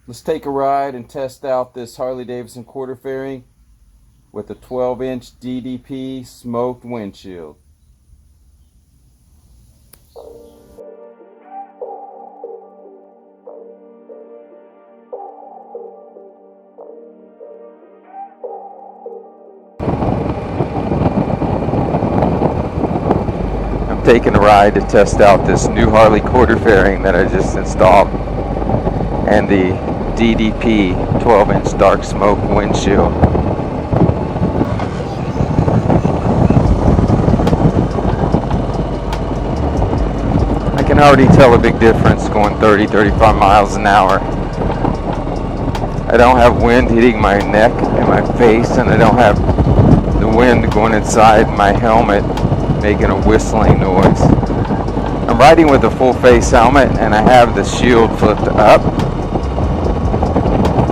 Let's take a ride and test out this Harley Davidson quarter fairing with a 12-inch DDP smoked windshield. I'm taking a ride to test out this new Harley quarter fairing that I just installed and the DDP 12-inch dark smoke windshield. I can already tell a big difference going 30-35 miles an hour. I don't have wind hitting my neck and my face, and I don't have the wind going inside my helmet making a whistling noise. I'm riding with a full face helmet and I have the shield flipped up.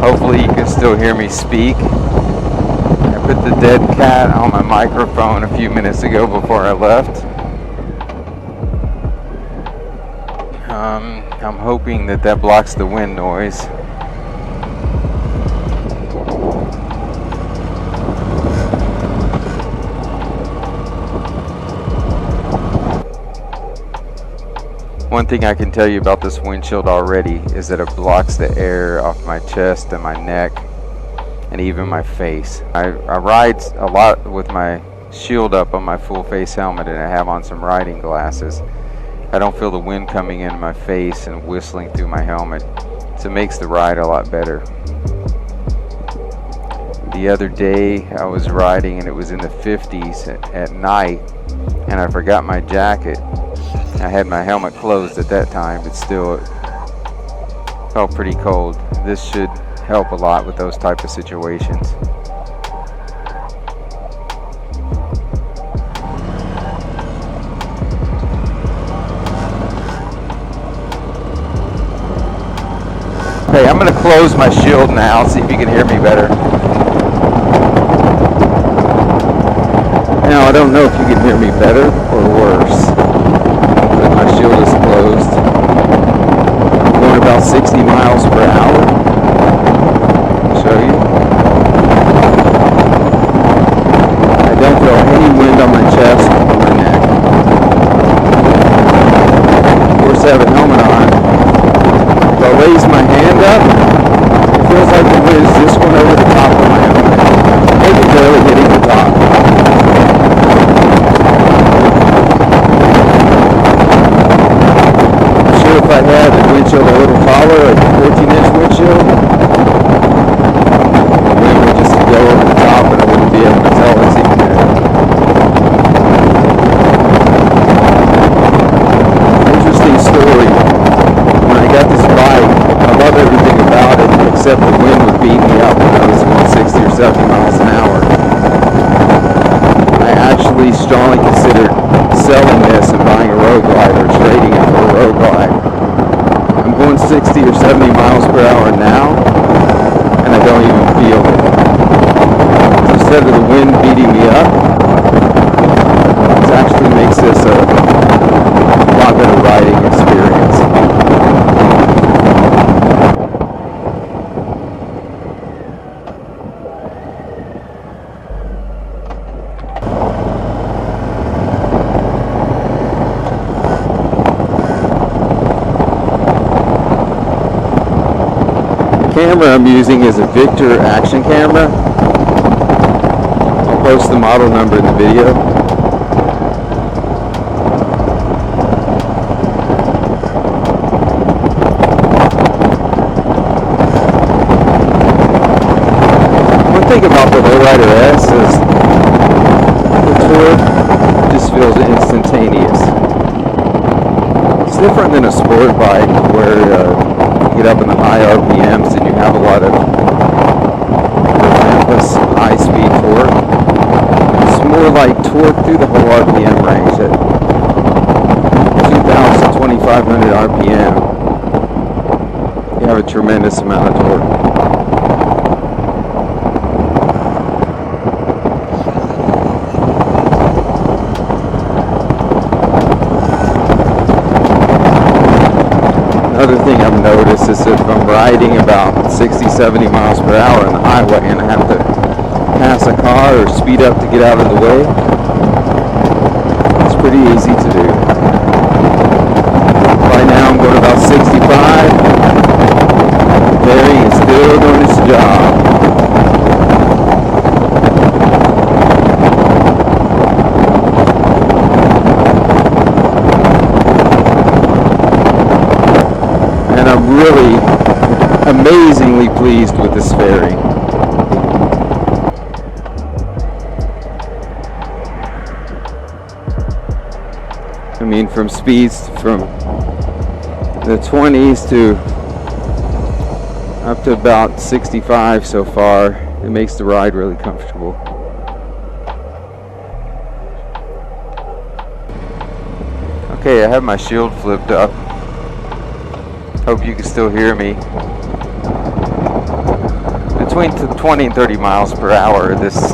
Hopefully you can still hear me speak. I put the dead cat on my microphone a few minutes ago before I left. I'm hoping that blocks the wind noise. One thing I can tell you about this windshield already is that it blocks the air off my chest and my neck and even my face. I ride a lot with my shield up on my full face helmet, and I have on some riding glasses. I don't feel the wind coming in my face and whistling through my helmet, so it makes the ride a lot better. The other day I was riding and it was in the 50s at night, and I forgot my jacket. I had my helmet closed at that time, but still it felt pretty cold. This should help a lot with those type of situations. Okay, I'm going to close my shield now, see if you can hear me better. Now, I don't know if you can hear me better or worse. My shield is closed. I'm going about 60 miles per hour. I'll show you. I don't feel any wind on my chest or my neck. Of course, I have a helmet on. If I raise my hand up, it feels like the wind is just going over the top of my helmet. Maybe barely hitting the top. If I had the windshield a little taller, like a 14-inch windshield, the wind would just go over the top and I wouldn't be able to tell it's even there. Interesting story. When I got this bike, I love everything about it except the wind would beat me up when I was going 60 or 70 miles an hour. I actually strongly considered selling this and buying a road glide or trading it for a road glide. I'm going 60 or 70 miles per hour now, and I don't even feel it. So instead of the wind beating me up, it actually makes this a lot better riding experience. The camera I'm using is a Victor action camera. I'll post the model number in the video. One thing about the Lowrider S is the torque just feels instantaneous. It's different than a sport bike where get up in the high RPMs and you have a lot of relentless high-speed torque. It's more like torque through the whole RPM range at 2,000, 2,500 RPM. You have a tremendous amount of torque. Another thing I've noticed is if I'm riding about 60, 70 miles per hour on the highway and I have to pass a car or speed up to get out of the way. It's pretty easy to do. Right now I'm going about 65. Bearing is still doing its job. And I'm really amazingly pleased with this fairing. I mean, from speeds from the 20s to up to about 65 so far, it makes the ride really comfortable. Okay, I have my shield flipped up. Hope you can still hear me. Between 20 and 30 miles per hour, this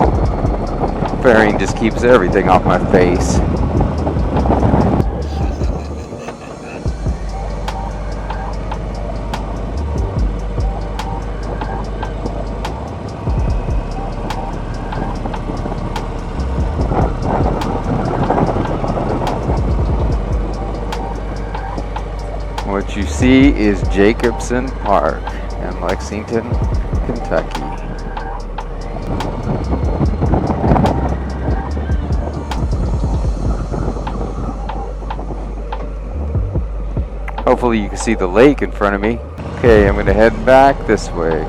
fairing just keeps everything off my face. What you see is Jacobson Park in Lexington, Kentucky. Hopefully you can see the lake in front of me. Okay, I'm going to head back this way.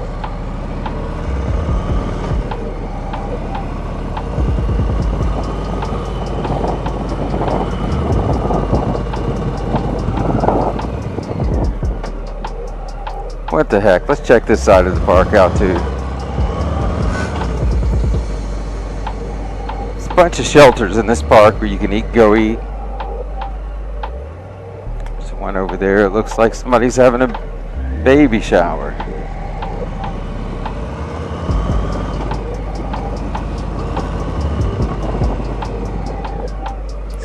What the heck? Let's check this side of the park out too. There's a bunch of shelters in this park where you can go eat. There's one over there. It looks like somebody's having a baby shower.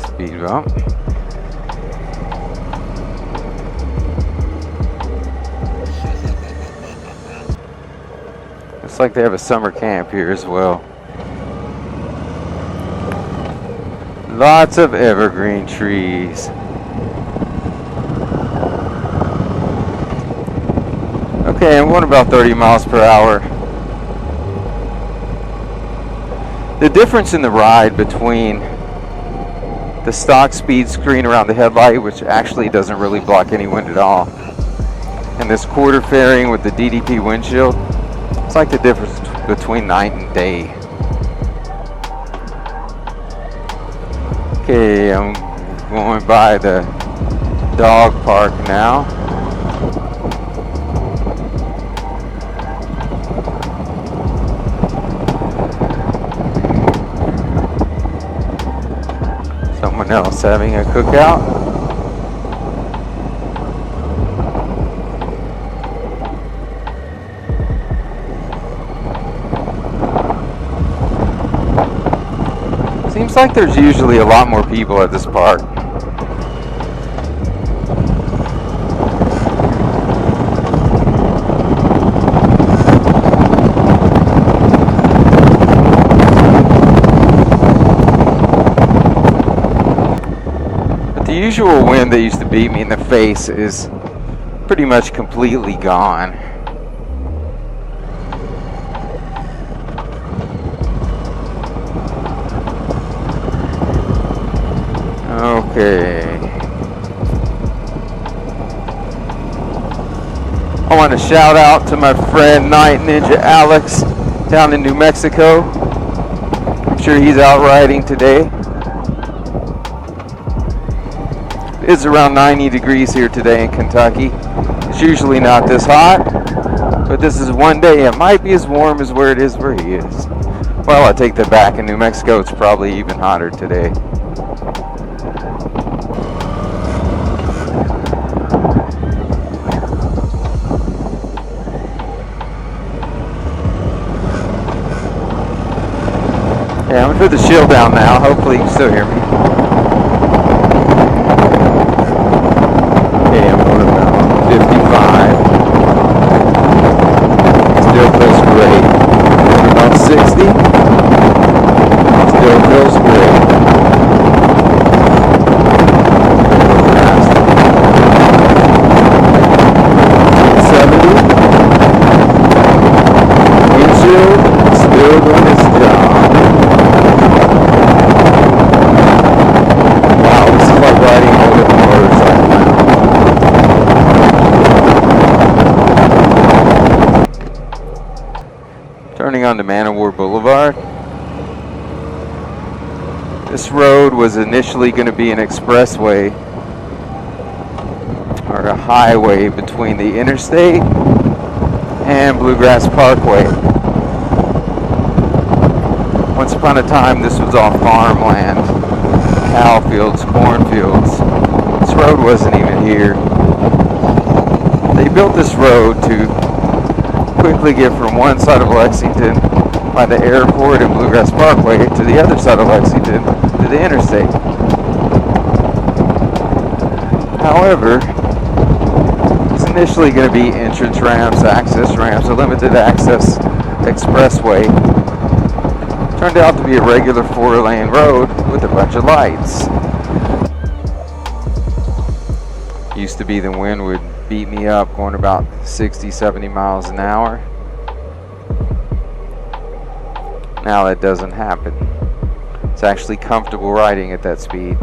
Speed bump. Looks like they have a summer camp here as well. Lots of evergreen trees. Okay, I'm going about 30 miles per hour. The difference in the ride between the stock speed screen around the headlight, which actually doesn't really block any wind at all, and this quarter fairing with the DDP windshield, it's like the difference between night and day. Okay, I'm going by the dog park now. Someone else having a cookout. Seems like there's usually a lot more people at this park. But the usual wind that used to beat me in the face is pretty much completely gone. Okay. I want to shout out to my friend Night Ninja Alex down in New Mexico. I'm sure he's out riding today. It's around 90 degrees here today in Kentucky. It's usually not this hot, but this is one day it might be as warm as where it is where he is. Well, I take that back. In New Mexico, it's probably even hotter today. Yeah, I'm going to put the shield down now. Hopefully you can still hear me. Okay, I'm going about 55. Turning onto Manowar Boulevard. This road was initially going to be an expressway or a highway between the interstate and Bluegrass Parkway. Once upon a time, this was all farmland, cow fields, cornfields. This road wasn't even here. They built this road to quickly get from one side of Lexington by the airport and Bluegrass Parkway to the other side of Lexington to the interstate. However, it's initially going to be entrance ramps, access ramps, a limited access expressway. Turned out to be a regular 4-lane road with a bunch of lights. Used to be the wind would beat me up going about 60, 70 miles an hour. Now that doesn't happen. It's actually comfortable riding at that speed.